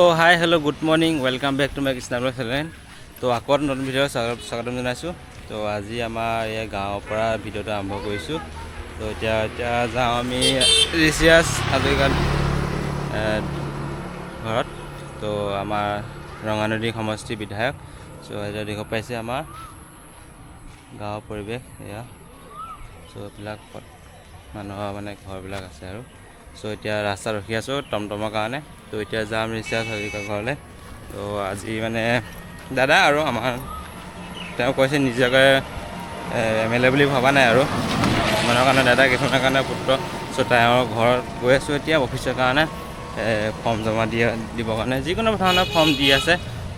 তো hi hello' good morning welcome back to my কৃষ্ণাবৰ channel. তো আকৌ নতুন ভিডিঅ'ত স্বাগতম জনাইছোঁ। তো আজি আমাৰ এই গাঁৱৰ পৰা ভিডিঅ'টো আৰম্ভ কৰিছোঁ। তো এতিয়া যাওঁ আমি ঋষিৰাজ হাজৰিকাৰ ঘৰত। তো আমাৰ ৰঙানদী সমষ্টি বিধায়ক। চ' এতিয়া দেখিব পাইছে আমাৰ গাঁৱৰ পৰিৱেশ এয়া। চ' এইবিলাক মানুহৰ মানে ঘৰবিলাক আছে আৰু। চ' এতিয়া ৰাস্তাত ৰখি আছোঁ টমটমৰ কাৰণে। তো এতিয়া যাম ঋষিৰাজ হাজৰিকাৰ ঘৰলৈ। তো আজি মানে দাদা আৰু আমাৰ তেওঁ কৈছে নিজকে MLA বুলি ভবা নাই আৰু মানুহৰ কাৰণে দাদা কিছুমানৰ কাৰণে পুত্ৰ। চ' তেওঁৰ ঘৰত গৈ আছোঁ এতিয়া অফিচৰ কাৰণে ফৰ্ম জমা দিবৰ কাৰণে যিকোনো ধৰণৰ ফৰ্ম দি আছে।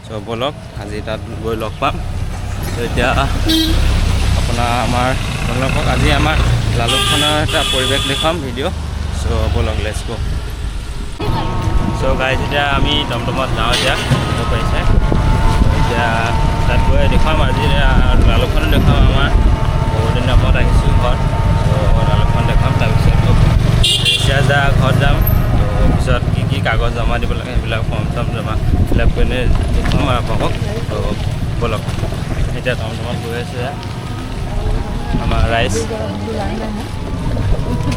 চ' ব'লক আজি তাত গৈ লগ পাম। ত' এতিয়া আপোনাৰ আমাৰ আপোনালোকক আজি আমাৰ লালুকখনৰ এটা পৰিৱেশ দেখুৱাম ভিডিঅ'। চ' ব'লক লেটছ গো। চ' গাইজ এতিয়া আমি টমটমত যাওঁ এতিয়া দিব পাৰিছে। এতিয়া তাত গৈ দেখুৱাম আজি লালুকখনো দেখুৱাম। আমাৰ বহুদিন মূৰত আহিছোঁ ঘৰত। ত' লালুকখন দেখুৱাম। তাৰপিছত ঋষিৰাজ দা ঘৰত যাম। ত' পিছত কি কাগজ জমা দিব লাগে সেইবিলাক ফৰ্ম চৰ্ম জমা ফিল আপ কৰি দেখুৱাম আৰু আপোনালোকক। ত' ব'লক এতিয়া টমটমত গৈ আছোঁ আমাৰ ৰাইজ।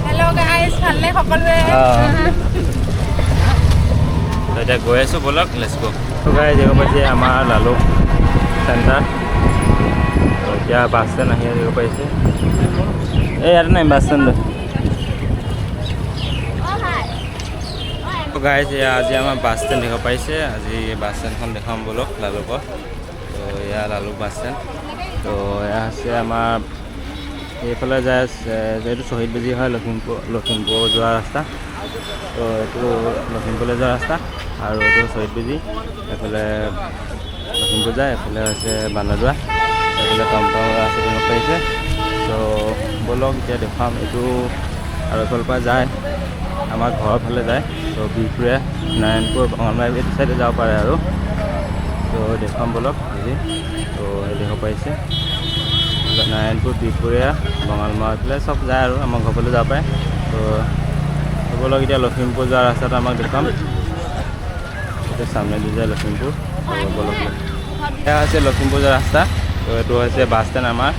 হেল্ল' গাইজ, ভালনে সকলোৱে? এতিয়া গৈ আছোঁ ব'লক লেটছ গো। গাইজ দেখি পাইছে আমাৰ লালুক চেণ্টাৰ। এতিয়া বাছ ষ্টেণ্ড আহি আহিব পাৰিছে। এই ইয়াতে নাই বাছ ষ্টেণ্ড। গাইজ আজি আমাৰ বাছ ষ্টেণ্ড দেখিব পাৰিছে। আজি বাছ ষ্টেণ্ডখন দেখাম ব'লক লালুকৰ। তো এয়া লালুক বাছ ষ্টেণ্ড। তো এয়া হৈছে আমাৰ এইফালে যায় যিহেতু শ্বহীদ বেদী হয় লখিমপুৰ যোৱা ৰাস্তা। তো এইটো লখিমপুৰলৈ যোৱা ৰাস্তা আৰু এইটো শ্বহীদ বেদী। এইফালে লখিমপুৰ যায়, এইফালে হৈছে বান্দৰদোৱা, এইফালে টমটম ৰাস্তা দিব পাৰিছে। তো ব'লক এতিয়া দেখুৱাম এইটো আৰু এইফালৰ পৰা যায় আমাৰ ঘৰৰ ফালে যায়। তো বিহপুৰীয়া নাৰায়ণপুৰ অংগনবাড়ী এইটো চাইডে যাব পাৰে আৰু। তো দেখুৱাম ব'লক আজি। তো দেখিব পাৰিছে নাৰায়ণপুৰ বিহপুৰীয়া বঙালমৰা এইফালে চব যায় আৰু আমাৰ ঘৰৰ ফালে যাব পাৰে। তো ব'লক এতিয়া লখিমপুৰ যোৱা ৰাস্তাটো আমাক দেখুৱাম। এতিয়া সামনেদি যায় লখিমপুৰ। তো ব'লক এয়া হৈছে লখিমপুৰ যোৱা ৰাস্তা। তো এইটো হৈছে বাছ ষ্টেণ্ড আমাৰ।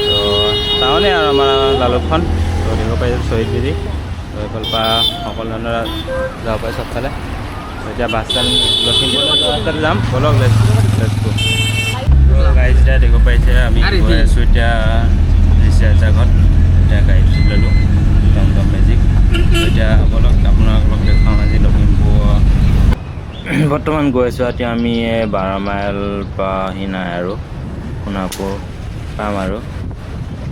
তো টাউনে আৰু আমাৰ লালুকখন। তো দেখিব পাৰিছে শ্বহীদ বেদী। তো এইফালৰ পৰা সকলো ধৰণৰ যাব পাৰে চবফালে। এতিয়া বাছ ষ্টেণ্ড লখিমপুৰলৈ যোৱা ৰাস্তাতে যাম ব'লক লেটছ গো। গাড়ী যেতিয়া দেখিব পাৰিছে আমি গৈ আছোঁ এতিয়া ঋষিৰাজৰ ঘৰত। এতিয়া গাড়ীত ল'লোঁ টমটম মেজিক। এতিয়া ব'লক আপোনালোকক দেখুৱাম আজি লখিমপুৰ। বৰ্তমান গৈ আছোঁ এতিয়া আমি 12 মাইল পাহি নাই আৰু সোণাপুৰ পাম আৰু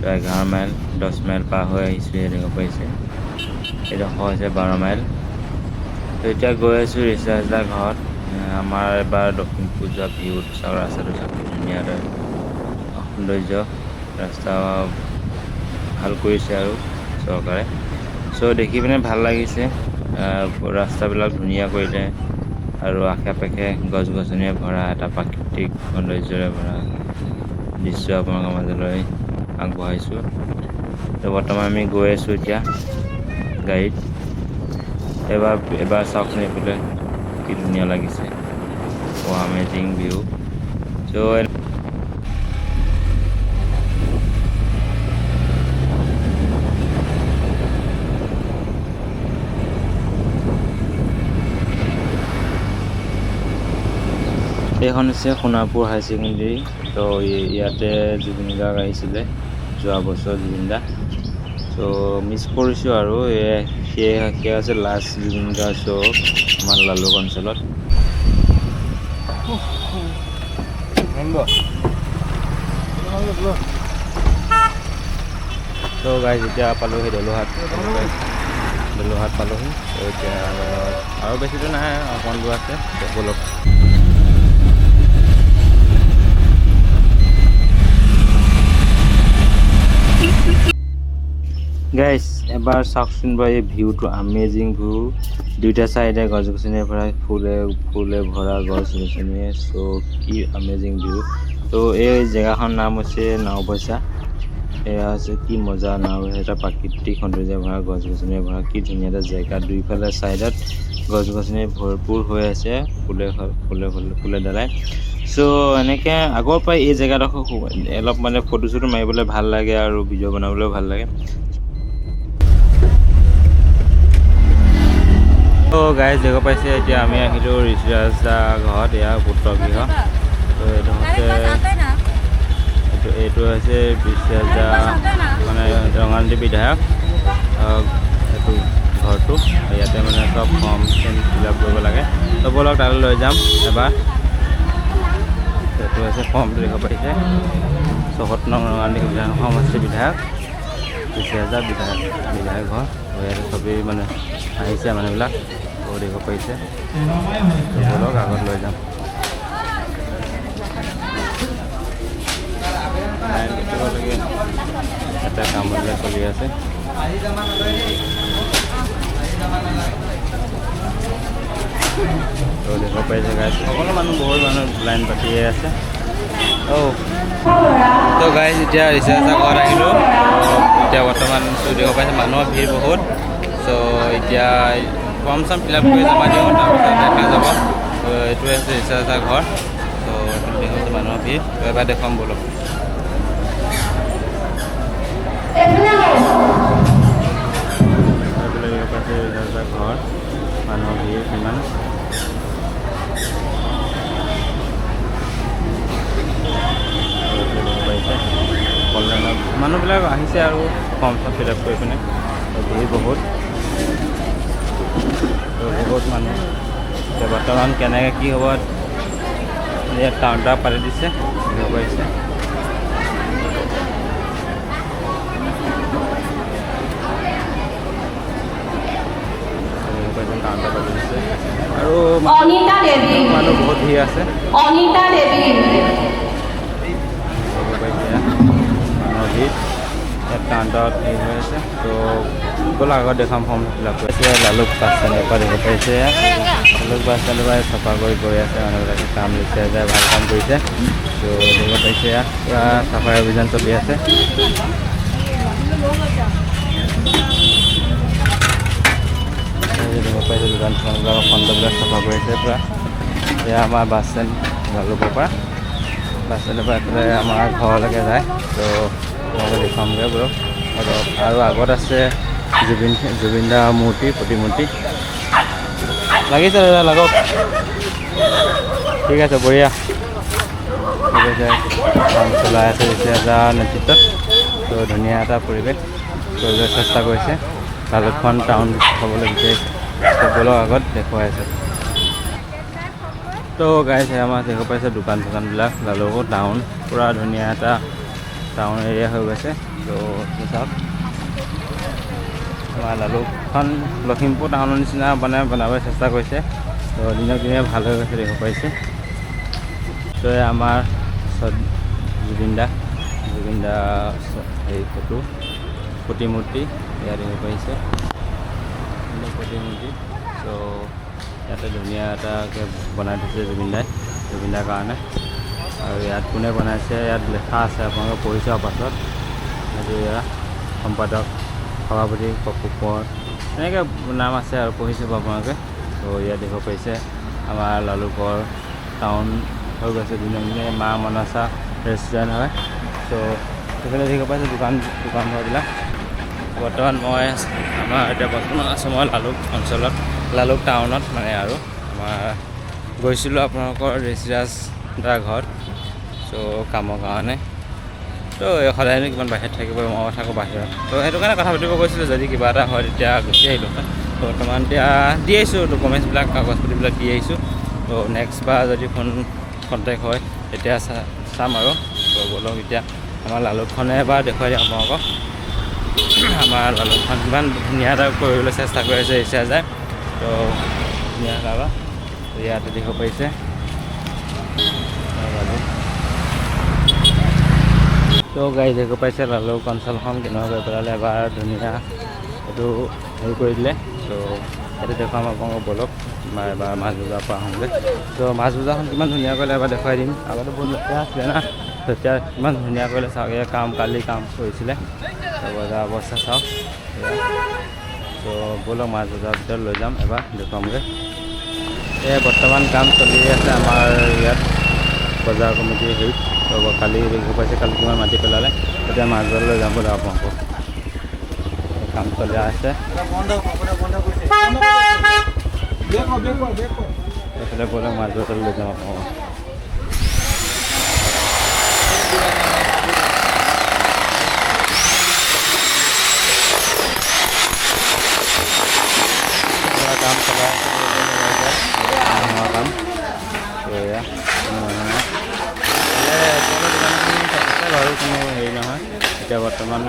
11 মাইল 10 মাইল পাৰ হৈ আহিছোঁ। দেখিব পাৰিছে এইডোখৰ হৈছে 12 মাইল। তো এতিয়া গৈ আছোঁ ঋষিৰাজ দাৰ ঘৰত। আমাৰ এবাৰ লখিমপুৰ যোৱা ভিউটো চাওক, ৰাস্তাটো চাওক ধুনীয়া সৌন্দৰ্য ৰাস্তা ভাল কৰিছে আৰু চৰকাৰে। চ' দেখি পিনে ভাল লাগিছে। ৰাস্তাবিলাক ধুনীয়া কৰিলে আৰু আশে পাশে গছ গছনিৰে ভৰা এটা প্ৰাকৃতিক সৌন্দৰ্যৰে ভৰা দৃশ্য আপোনালোকৰ মাজলৈ আগবঢ়াইছোঁ। তো বৰ্তমান আমি গৈ আছোঁ এতিয়া গাড়ীত। এবাৰ চাওকচোন এইফালে কি ধুনীয়া লাগিছে। Amazing view. চ' এইখন হৈছে সোণাপুৰ হাই ছেকেণ্ডেৰী। তো ইয়াতে জুবিন গাৰ্গ আহিছিলে যোৱা বছৰ জুবিন দা। চ' মিছ কৰিছোঁ আৰু সেয়া হৈছে লাষ্ট জুবিন গাৰ্গ শ্ব' আমাৰ লালুক অঞ্চলত। তো গাইজ এতিয়া পালোহি দলুহাট পালোহি। তো এতিয়া আৰু বেছি দূৰ নাই, অকণমান দূৰ আছে। ব'লক গাইজ এবাৰ চাওকচোন বাৰু এই ভিউটো, আমেজিং ভিউ। দুইটা চাইডে গছ গছনিৰে ভৰা, ফুলে ভৰা গছ গছনিয়ে। চ' কি আমেজিং ভিউ। তো এই জেগাখনৰ নাম হৈছে নাওবৈচা। এয়া হৈছে কি মজা নাও, এটা প্ৰাকৃতিক সৌন্দৰ্য ভৰা গছ গছনিৰে ভৰা কি ধুনীয়া এটা জেগা। দুইফালে ছাইডত গছ গছনি ভৰপূৰ হৈ আছে ফুলে দ্বাৰাই। চ' এনেকৈ আগৰ পৰাই এই জেগাডোখৰ অলপ মানে ফটো চটো মাৰিবলৈ ভাল লাগে আৰু ভিডিঅ' বনাবলৈও ভাল লাগে। ত' গাইজ দেখা পাইছে এতিয়া আমি আহিলোঁ ঋষিৰাজ দা ঘৰত, ইয়াৰ পুত্ৰগৃহ। ত' এইটো হৈছে ঋষিৰাজ দা মানে ৰঙানদী বিধায়ক এইটো ঘৰটো। ইয়াতে মানে চব ফৰ্ম ফিল আপ কৰিব লাগে। ত' ব'লক তালৈ লৈ যাম এবাৰ। এইটো হৈছে ফৰ্মটো দেখা পাইছে, ৭৪ নং ৰঙানদী সমষ্টি বিধায়ক ঋষিৰাজ দা বিধায়ক ঘৰ। ইয়াতে চবেই মানে আহিছে মানুহবিলাক দেখা পাইছে। ব'লক আগত লৈ যাম। এটা কামবিলাক চলি আছে। তো দেখা পাইছে গাইজ, সকলো মানুহ বহুত মানুহ লাইন পাতিয়ে আছে। তো গাইজ এতিয়া ঋষিৰাজ দা ঘৰত আহিলোঁ। এতিয়া বৰ্তমান দেখা পাইছে মানুহৰ ভিৰ বহুত। চ' এতিয়া ফৰ্ম চৰ্ম ফিল আপ কৰি জমা দিওঁ, তাৰপিছত দেখা যাব। তো এইটোৱে হৈছে ঋষিৰাজ দা ঘৰ। ত' দেখা পাইছে মানুহৰ ভিৰ। তো এবাৰ দেখুৱাম ব'লক। দেখা পাইছে ঋষিৰাজ দা ঘৰ, মানুহৰ ভিৰ কিমান। অনলাইনত মানুহবিলাক আহিছে আৰু ফৰ্ম চৰ্ম ফিল আপ কৰি পিনে। ভিৰ বহুত মানুহ। এতিয়া বৰ্তমান কেনেকৈ কি হ'ব, ইয়াত কাউণ্টাৰ পাতি দিছে, দিব পাৰিছে। কাউণ্টাৰ পাতি দিছে আৰু মানুহ বহুত ভিৰ আছে। মানুহৰ ভিৰ ইয়াত কাউণ্টাৰত হেৰি হৈ আছে। তো গ'ল আগত দেখাম ফৰ্ম ফিল আপ কৰিছে। লালুক বাছ ষ্টেণ্ডৰ পৰা দেখা পাইছে, লালুক বাছ ষ্টেণ্ডৰ পৰা চাফা কৰি গৈ আছে মানুহবিলাকে, কাম লৈছে যায়, ভাল কাম কৰিছে। তো দেখা পাইছে পুৰা চাফাই অভিযান চলি আছে। দেখা পাইছে দোকান চোকানবিলাক খণ্ডবিলাক চাফা কৰিছে পূৰা। এয়া আমাৰ বাছ ষ্টেণ্ড লালুকৰ পৰা, বাছ ষ্টেণ্ডৰ পৰা এইফালে আমাৰ ঘৰলৈকে যায়। তো আপোনালোকে দেখুৱামগৈ বোলো। আৰু আগত আছে জুবিন দা প্ৰতিমূৰ্তি লাগিছে দাদা, লাগক। ঠিক আছে, বঢ়িয়া। ঠিক আছে, কাম চলাই আছে ঋষিৰাজ দাৰ নেতৃত্বত। তো ধুনীয়া এটা পৰিৱেশ কৰিবলৈ চেষ্টা কৰিছে। লালুকখন টাউন হ'বলৈ বিচাৰিছে। তো ব'লক আগত দেখুৱাই আছে। তো গাইজ আমাৰ দেখা পাইছে দোকান চোকানবিলাক লালুকৰ টাউন, পূৰা ধুনীয়া এটা টাউন এৰিয়া হৈ গৈছে। তো চাওক, আমাৰ লালুকখন লখিমপুৰ টাউনৰ নিচিনা বনাবলৈ চেষ্টা কৰিছে। তো দিনক দিনে ভাল হৈ গৈছে দেখা পাইছে। তো আমাৰ জুবিন দা হেৰি ফটো প্ৰতিমূৰ্তি ইয়াত দেখা পাইছে, প্ৰতিমূৰ্তি। তো ইয়াতে ধুনীয়া এটাকৈ বনাই থৈছে জুবিন দাৰ কাৰণে। আৰু ইয়াত কোনে বনাইছে ইয়াত লেখা আছে, আপোনালোকে পঢ়ি চাওক পাছত। সেইটো ইয়াৰ সম্পাদক সভাপতি পপু কোঁৱৰ এনেকৈ নাম আছে আৰু পঢ়ি চাব আপোনালোকে। তো ইয়াত দেখা পাইছে আমাৰ লালুকৰ টাউন হৈ গৈছে দিনক দিনে। মা মনসা ৰেষ্টুৰেণ্ট হয়। তো সেইফালে দেখা পাইছে দোকান ঘৰবিলাক। বৰ্তমান মই আছোঁ মই লালুক অঞ্চলত, লালুক টাউনত মানে। আৰু আমাৰ গৈছিলোঁ আপোনালোকৰ ঋষিৰাজ দাৰ ঘৰত, চ' কামৰ কাৰণে। তো সদায়নো কিমান বাহিৰত থাকিব, মই থাকোঁ বাহিৰত। তো সেইটো কাৰণে কথা পাতিব গৈছিলোঁ, যদি কিবা এটা হয় তেতিয়া গুচি আহিলোঁ। বৰ্তমান এতিয়া দি আহিছোঁ ডকুমেণ্টছবিলাক, কাগজ পাতিবিলাক দি আহিছোঁ। তো নেক্সট বাৰ যদি কণ্টেক্ট হয় তেতিয়া চাম আৰু। তো ব'লক এতিয়া আমাৰ লালুকখনে এবাৰ দেখুৱাই দিওঁ আপোনালোকক। আমাৰ লালুকখন কিমান ধুনীয়া এটা কৰিবলৈ চেষ্টা কৰি আছে ঋষিৰাজ দাই। তো ধুনীয়া কাবা ইয়াতে দেখা পাইছে লালুক। তো গাড়ী দেখা পাইছে লালুক অঞ্চলখন কেনেকুৱা কৰি পেলালে, এবাৰ ধুনীয়া এইটো হেৰি কৰি দিলে। তো সেইটো দেখুৱাম আপোনালোকক ব'লক। এবাৰ মাছ বজাৰৰ পৰা আহোঁগৈ। তো মাছ বজাৰখন কিমান ধুনীয়া কৰিলে এবাৰ দেখুৱাই দিম। আগতে বহুত লেতেৰা আছিলে না, তেতিয়া ইমান ধুনীয়া কৰিলে চাওক, এয়া কালি কাম কৰিছিলে। তো বজাৰ অৱস্থা চাওক। তো ব'লক মাছ বজাৰৰ ভিতৰত লৈ যাম, এবাৰ দেখুৱামগৈ। এয়া বৰ্তমান কাম চলি আছে আমাৰ ইয়াত বজাৰ কমিটিৰ হেৰিত। তো কালি দেখি পাইছে, কালি কিমান মাটি পেলালে। এতিয়া মাছ বজাৰলৈ লৈ যাম বুলি আপোনালোকক। কাম চলি আছে। এইফালে ব'লক মাছ বজাৰলৈ লৈ যাম আপোনালোকক। কাম চলাই কাম এয়া বাৰু কোনো হেৰি নহয়। এতিয়া বৰ্তমান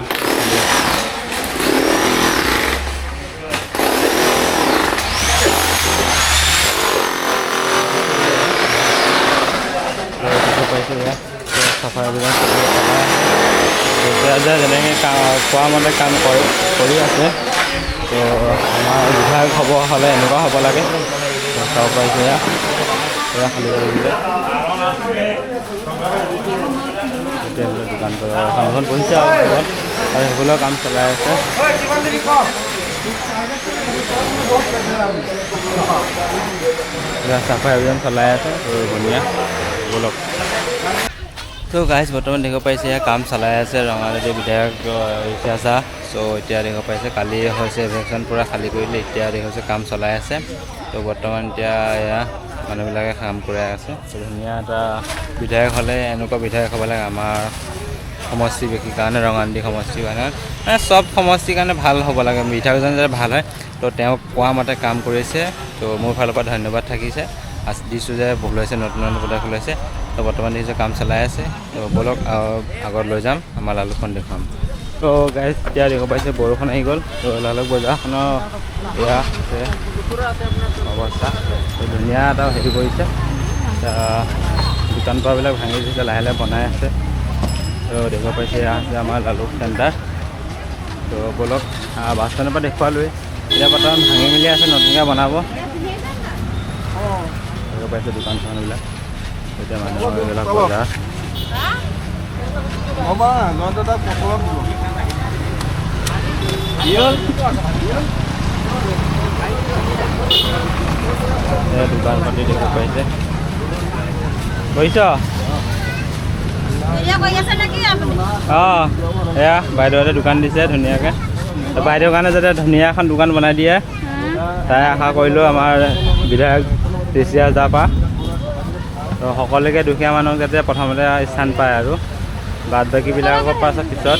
পাইছোঁ এয়া চাফাই অভিযান এতিয়া যে যেনেকৈ কোৱা মতে কাম কৰি আছে। তো আমাৰ বিধায়ক হ'ব হ'লে এনেকুৱা হ'ব লাগে। চাব পাৰিছোঁ এয়া খালী কৰি দিলে। এতিয়া দোকান কামখন বহিছে আৰু সেইফালেও কাম চলাই আছে। চাফাই অভিযান চলাই আছে। তো ধুনীয়া ব'লক। তো গাইজ বৰ্তমান দেখিব পাইছে এয়া কাম চলাই আছে ৰঙানদী বিধায়ক ৰিচাৰ্জা। চ' এতিয়া দেখিব পাইছে কালি হৈছে ইলেকশ্যন পূৰা খালী কৰিলে, এতিয়া দেখিছে কাম চলাই আছে। তো বৰ্তমান এতিয়া এয়া মানুহবিলাকে কাম কৰাই আছে। তো ধুনীয়া এটা বিধায়ক হ'লে এনেকুৱা বিধায়ক হ'ব লাগে আমাৰ সমষ্টিবাসীৰ কাৰণে, ৰঙানদী সমষ্টিৰ কাৰণে, মানে চব সমষ্টিৰ কাৰণে ভাল হ'ব লাগে। বিধায়কজন যাতে ভাল হয়। তো তেওঁক কোৱা মতে কাম কৰিছে। তো মোৰ ফালৰ পৰা ধন্যবাদ থাকিছে। দিছোঁ যে ভুল হৈছে, নতুন পদক্ষেপ লৈছে। তো বৰ্তমান দেখিছোঁ কাম চলাই আছে। তো ব'লক আগত লৈ যাম, আমাৰ লালুকখন দেখুৱাম। তো গাইজ এতিয়া দেখিব পাইছে বৰষুণ আহি গ'ল। তো লালুক বজাৰখনৰ এয়া আছে অৱস্থা। তো ধুনীয়া এটা হেৰি কৰিছে। দোকান পোৱাবিলাক ভাঙি দিছে, লাহে লাহে বনাই আছে। তো দেখিব পাইছে এয়া আছে আমাৰ লালুক চেণ্টাৰ। তো ব'লক বাছ ষ্টেণ্ডৰ পৰা দেখুৱালোৱেই। এতিয়া বৰ্তমান ভাঙি মেলি আছে, নতুনকৈ বনাব। দেখিব পাইছে দোকান চোকানবিলাক। এতিয়া মানুহৰ এইবিলাক বজাৰ দোকান পাতি দেখিব পাইছে। কৰিছ? অঁ এয়া বাইদেউহঁতে দোকান দিছে ধুনীয়াকৈ। বাইদেউৰ কাৰণে যাতে ধুনীয়া এখন দোকান বনাই দিয়ে তাই আশা কৰিলোঁ আমাৰ বিধায়ক ৰিচাৰ্জাৰ পৰা। তো সকলোকে দুখীয়া মানুহক যাতে প্ৰথমতে স্থান পায় আৰু বাদ বাকীবিলাকৰ পাছত পিছত।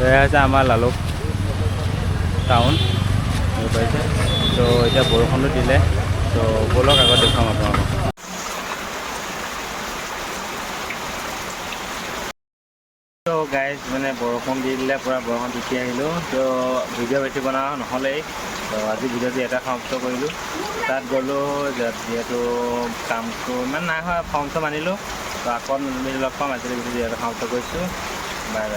এয়া হৈছে আমাৰ লালুক টাউন হৈ পাইছে। তো এতিয়া বৰষুণটো দিলে। তো ব'লক আগত দেখুৱাম আপোনালোকক। তো গাইজ মানে বৰষুণ দি দিলে, পূৰা বৰষুণ তিতি আহিলোঁ। তো ভিডিঅ' বেছি বনোৱা নহ'লেই। তো আজি ভিডিঅ'টো এটা সমাপ্ত কৰিলোঁ। তাত গ'লোঁ যিহেতু কামটো ইমান নাই হোৱা, ফৰ্ম চৰ্ম আনিলোঁ। তো আকৌ লগ পাম। আজিলৈ ভিডিঅ'টো এটা সমাপ্ত কৰিছোঁ। Bye bye.